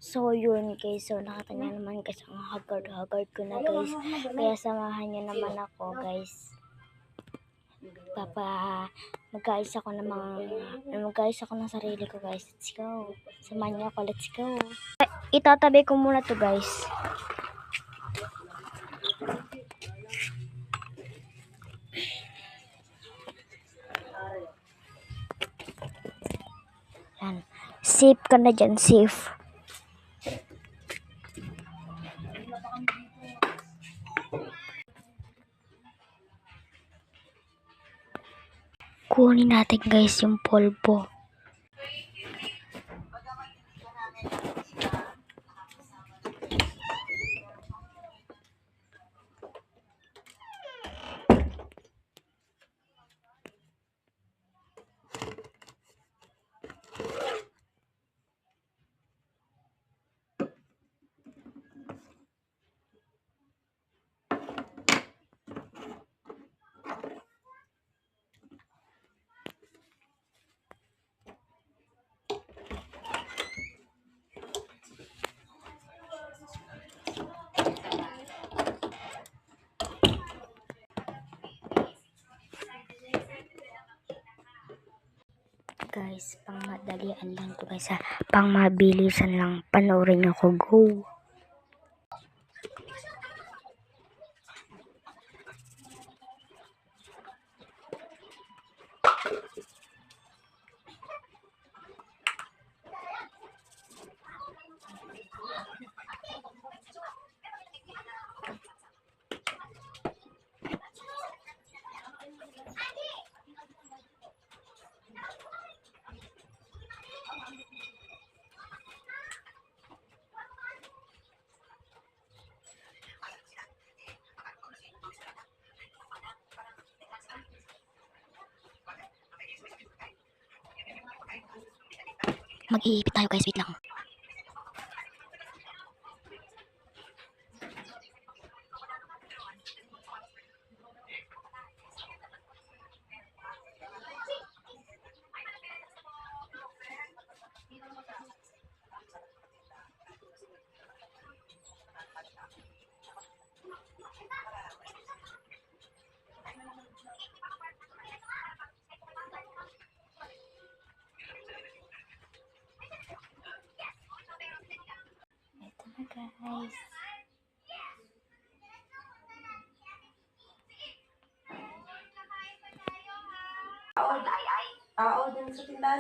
So yun guys, so nakita niyo naman guys, ang haggard ko na guys. Kaya samahan niyo naman ako guys. Mag-ayos ako ng sarili ko guys. Let's go. Samahan niyo ako, let's go. Itatabi ko muna to guys. Yan. Safe ka na dyan, safe. Kunin natin guys yung polvo. Guys, pang madalian lang to guys, pang mabilisan lang, panoorin ako, go. Mag-iipit tayo guys, wait lang. Ito na guys. Tao din sa tindahan.